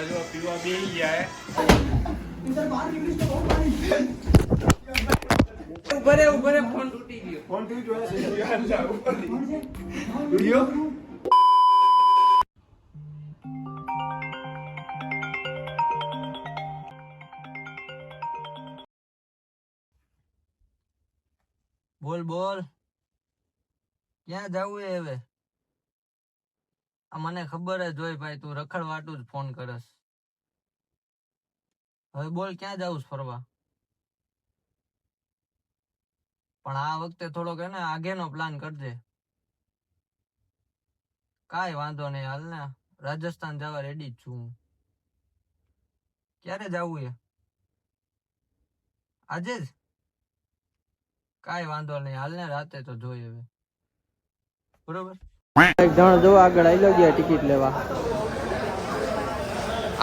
जो पीवा भी गया है ऊपर फोन टूटी गयो वीडियो બોલ બોલ ક્યાં જવું હે હવે આ મને ખબર જ હોય ભાઈ તું રખડવાટું જ ફોન કરસ હવે બોલ ક્યાં જાવું છે ફરવા પણ આ વખતે થોડોક હે ને આગેનો પ્લાન કરજે કાંઈ વાંધો નહીં હાલ ને રાજસ્થાન જવા રેડી જ છું હું ક્યારે જવું હે આજે જ કાંઈ વાંધો નહીં હાલ ને રાતે તો જોઈએ હવે બરોબર એક જણ જો આગળ આવી ગયા ટિકિટ લેવા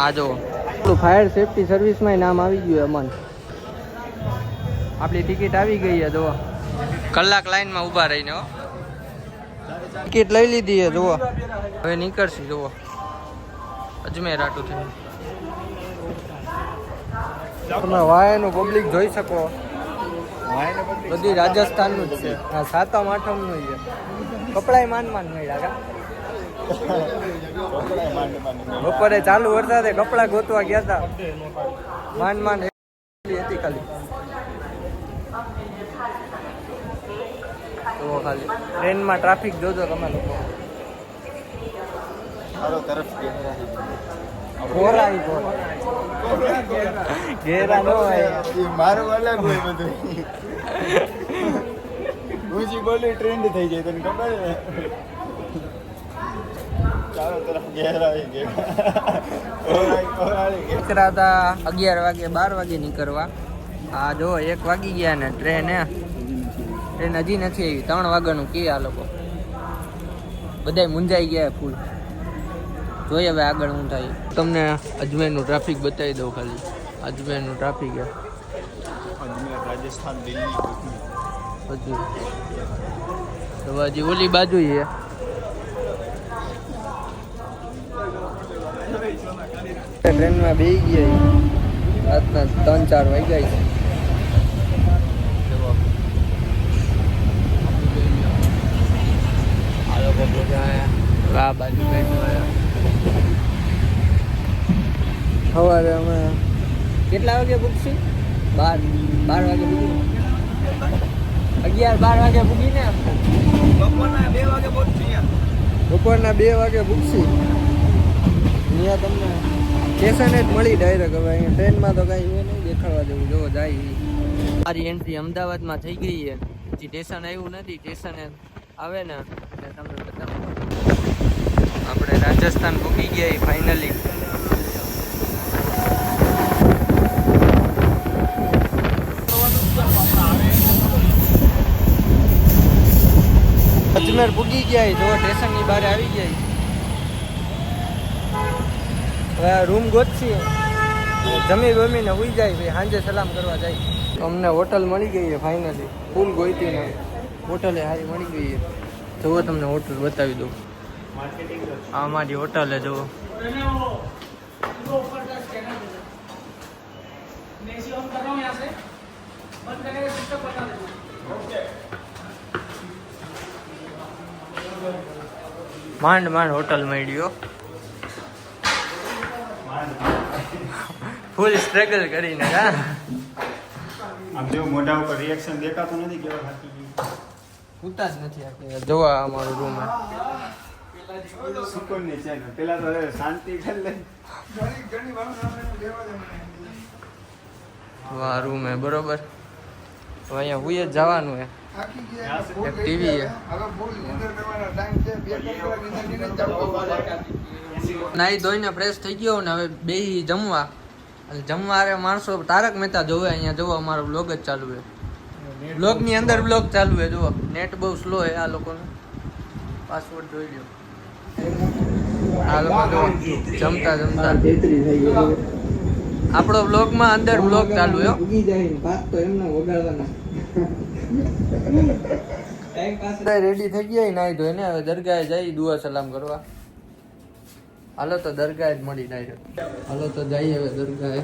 આ જો ફાયર સેફટી સર્વિસમાં નામ આવી ગયું અમન આપણી ટિકિટ આવી ગઈ છે જો કલાક લાઈનમાં ઊભા રહીને હો ટિકિટ લઈ લીધી છે જુઓ હવે નીકળશી જુઓ અજમેર આટું થઈને તમે વાયનું પબ્લિક જોઈ શકો બધી રાજસ્થાનનું જ છે આ સાતમ આઠમનું છે કપડાય માંડ મળ્યા બપોરે ચાલુ વરસાદે કપડા ગોતવા ગયા હતા માંડ હતી ખાલી તો ખાલી ટ્રેનમાં ટ્રાફિક જોજો તમે લોકો ઘેરા નો હોય મારું અલગ હોય બધું ઊંચી બોલી ટ્રેન્ડ થઈ જાય તને ખબર ને ચારો તરફ ઘેરા નીકળ્યા હતા 11 વાગે 12 વાગે નીકળવા આ જો 1 વાગી ગયા ને ટ્રેન હજી નથી આવી 3 વાગ્યાનું કે આ લોકો બધા મુંજાઈ ગયા ફૂલ જોઈએ હવે આગળ હું થાય તમને અજમેરનું ટ્રાફિક બતાવી દઉં ખાલી અજમેરનું ટ્રાફિક રાજસ્થાન દિલ્હી હજી ઓલી બાજુ છે ટ્રેનમાં બેસી ગયા રાતના 3-4 વાગ્યા છે આ લોકો બધા આ બાજુ બેઠા સવારે અમે કેટલા વાગે પૂગશી 12 વાગે પૂગી 11-12 વાગે પૂગીને બપોરના 2 વાગે પહોંચી બપોરના 2 વાગે પૂગશી ત્યાં તમને સ્ટેશને જ મળી ડાયરેક્ટ હવે અહીંયા ટ્રેનમાં તો કાંઈ હોય નહીં દેખાડવા જેવું જોવો જાય મારી એન્ટ્રી અમદાવાદમાં થઈ ગઈ છે હજી સ્ટેશન આવ્યું નથી સ્ટેશને આવે ને એટલે તમને બતાવું આપણે રાજસ્થાન પૂગી ગયા ફાઇનલી અજમેર પૂગી ગયા જો સ્ટેશનની બહાર આવી ગયા હવે રૂમ ગોતશી જમી બમીને ઉઈ જાય ભાઈ સાંજે સલામ કરવા જાય અમને હોટલ મળી ગઈ છે ફાઇનલી ફૂલ ગોઈતી ને હોટલે સારી મળી ગઈ છે જુઓ તમને હોટલ બતાવી દઉં આ મારી હોટલ જુઓ માંડ હોટલ મળ્યો ફૂલ સ્ટ્રગલ કરીને આમ જો મોઢા ઉપર રિએક્શન દેખાતું નથી કેવા થાકી ગયું ઉતા જ નથી આ જોવા અમારો રૂમ સુકૂન ની છે પેલા તો શાંતિ કરી લે વાહ રૂમ હે બરોબર તો અહીંયા હુઈ જ જવાનું હે એક ટીવી હે નાઈ ધોઈને ફ્રેશ થઈ ગયો ને હવે બેહી જમવા જમવા અરે માણસો તારક મહેતા જોવે અહીંયા જોવો અમારો બ્લોગ જ ચાલુ છે બ્લોગ ની અંદર બ્લોગ ચાલુ છે જુઓ નેટ બહુ સ્લો છે આ લોકોનો પાસવર્ડ જોઈ લ્યો આ લોકો જો જમતા આપણો બ્લોગમાં અંદર બ્લોગ ચાલુ છે ઉગી જાય ભાત તો એમને વગાડવાના રેડી થઈ ગયા નાઈ ધોઈને હવે દરગાહે જઈ દુઆ સલામ કરવા હાલો તો દરગાહ જ મળી ડાયરેક્ટ. હાલો તો જઈએ હવે દરગાહે.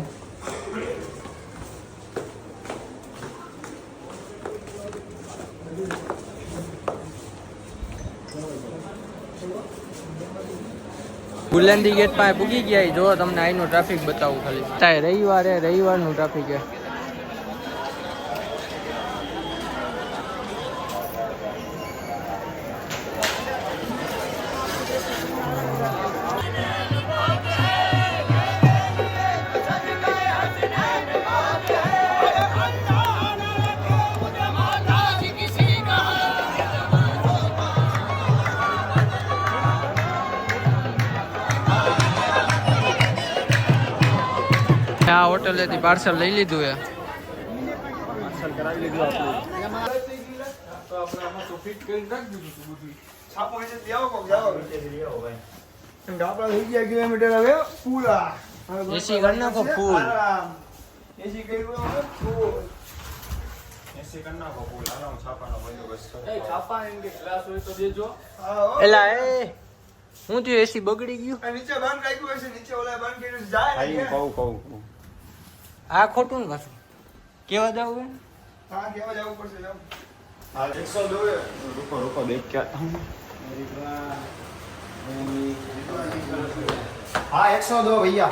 બુલંદી ગેટ પાસે પૂગી ગયા. જો તમને અહીંનું ટ્રાફિક બતાવું ખાલી. ત્યાં રવિવારનું ટ્રાફિક છે. આ હોટલેથી પાર્સલ લઈ લીધું છે. પાર્સલ કરાવી લીધું આપણું. તો આપણે આમાં તો ફિટ કરીને રાખી દીધું હતું બધું. છાપો અહીંથી આવો કોક જાઓ અહીંથી આવો ભાઈ. કેમ કે આપણા થઈ ગયા કિલોમીટર હવે પૂરા. એસી કરી નાખો ફૂલ. એસી કર્યું હવે ફૂલ. એસી કરી નાખો ફૂલ. આરામ છાપાનો બંદોબસ્ત કરો. એ છાપા એમ કે ગ્લાસ હોય તો દેજો. એલા એ હું થયું એસી બગડી ગયું. નીચે બંધ રાખ્યું હશે. નીચે ઓલા બંધ કર્યું જાય ને. કહું. આ ખોટું ને પાછું કેવા જવું? હા કેવા જવું પડશે જાવ. હા 102 રૂકો દેખ ક્યાં. हाँ 102 भैया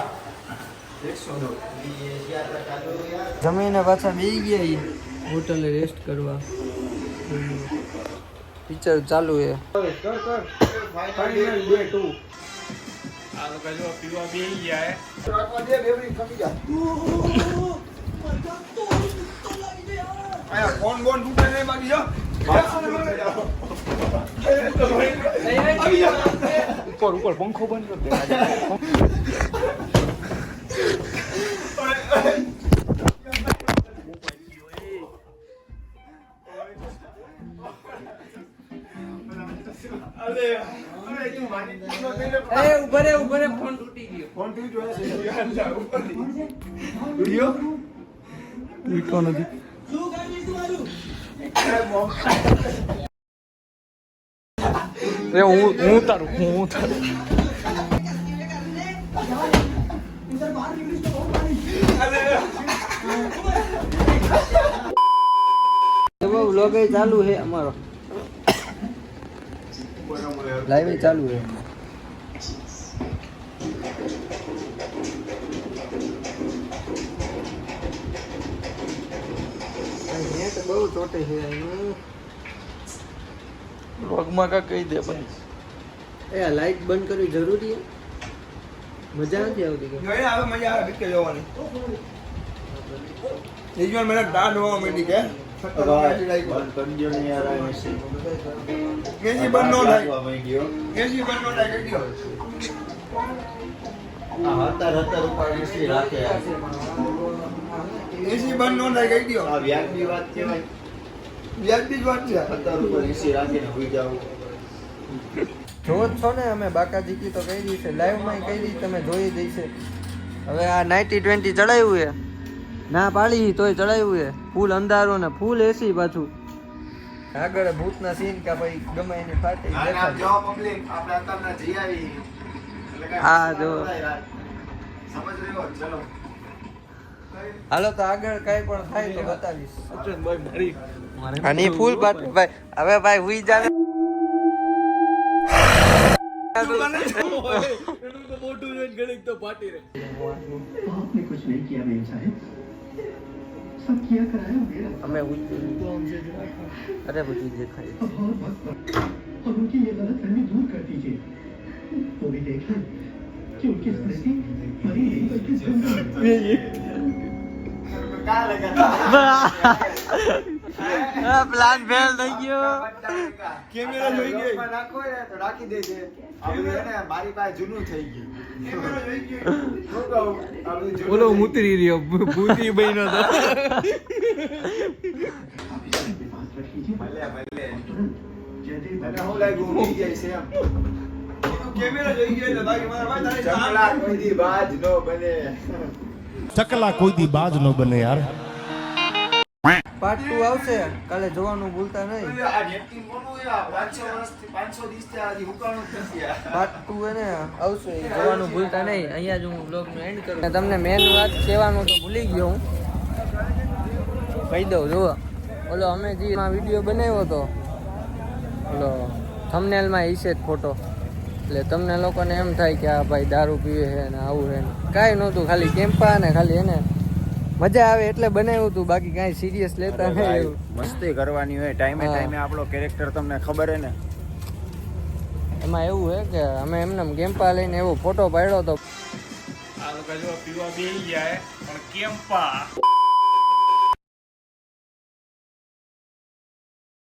102 જમીને પાછા બેસી ગયા ઈ હોટલે રેસ્ટ કરવા. પિક્ચર ચાલુ છે. फाइनल डे 2 આ લોકો જો પીવા બેહી ગયા હે. રાખવા દે બેવરી ખમી જા. આયા ફોન બોન તૂટે નહીં બાકી જો. ઉપર પંખો બંધ કર દે. ઉભરે ફોન તૂટી ગયો. ફોન તૂટ્યો છે વિડિયો વીટો નથી. હું તારું વ્લોગ ચાલુ છે અમારો. લાઈવ ચાલુ છે. નેટ બહુ ચોટે છે. વ્લોગમાં કા કહી દે ભાઈ. એ લાઈટ બંધ કરવી જરૂરી છે. મજા નથી આવતી કે હવે મજા આવે પિક્ચર જોવાની. નિજવાન મને દાંત હોવા માંડી કે બંધ કરજો ને યાર આ એસી બંધ નો થાય. એસી બંધ નો થાય કરી દો. આ 17 રૂપિયા એસી રાખે. એસી બંધ નો થાય કરી દો. આ વ્યાજબી વાત કહેવાય. વ્યાજબી જ વાત છે. 17 રૂપિયા એસી રાખીને હોઈ જાવ. જો છો ને અમે બાકાજીકી તો કહી દી છે. લાઈવમાં કહી દી તમે જોઈ દઈ છે. હવે આ 90-20 ચડાવ્યું છે. ના પાડી તોય ચડાવ્યું છે. ફૂલ અંધારો ને ફૂલ એસી પાછું. આગળ ભૂતના સીન કે ભાઈ ગમે એની ફાટી દેખાય. જો પબ્લિક આપણે અત્યારના જઈ આવી. હા જો સમજ રહ્યો ચલો. હાલો તો આગળ કઈ પણ થાય તો બતાવીશ. અચનભાઈ મારી આની ફૂલ પાટ ભાઈ. હવે ભાઈ હુઈ જાવે. आपने कुछ नहीं किया मेरे साहब सब किया कराया मेरा અમે અરે બધું દેખાય. और उनकी ये गलत फहमी दूर कर दीजिए वो भी देखना कि उनकी स्मृति मरी नहीं बल्कि जिंदा પ્લાન ફેલ થઈ ગયો. કેમેરા જોઈ ગઈ. રાખો ને તો રાખી દેજે. આપણે ને મારી પાસે જૂનું થઈ ગયું. કેમેરા જોઈ ગઈ. શું કહું? આપણે જૂનું ઓલો થઈ ઉતરી રહ્યો ભૂતી બન્યો તો. बात रख लीजिए ભલે जयदेव તને શું લાગ્યું ઊંઘી જાય છે એમ? કેમેરા જોઈ ગઈ એટલે બાકી મારા ભાઈ તારે ચકલા કોઈ દી બાજ નો બને. ચકલા કોઈ દી બાજ ન બને યાર. પાર્ટ 2 આવશે કાલે જોવાનું ભૂલતા નહીં. આ નેપકિન કોનું યાર 500 વર્ષથી 500 દિવસથી આ હજી હુકાણું જ નથી યાર. પાર્ટ 2 એને આવશે એ જોવાનું ભૂલતા નહીં. અહીંયા જ હું બ્લોગનું એન્ડ કરું. અને તમને મેન વાત કહેવાનું તો ભૂલી ગયો હું. કહી દઉં જુઓ ઓલો અમે જે વિડીયો બનાવ્યો હતો ઓલો થંબનેલમાં ઈશે જ ફોટો એટલે તમને લોકોને એમ થાય કે આ ભાઈ દારૂ પીવે છે ને આવું છે ને કાંઈ નહોતું ખાલી કેમ્પા ને ખાલી એને મજા આવે એટલે બનાવ્યું હતું બાકી કાંઈ સિરિયસ લેતા નહીં એવું. મસ્તી કરવાની હોય ટાઈમે હા. ટાઈમે આપણો કેરેક્ટર તમને ખબર હે ને. એમાં એવું છે કે અમે એમને કેમ્પા લઈને એવો ફોટો પાડ્યો હતો આ લોકો જો પીવા બેસી ગયા પણ કેમ પા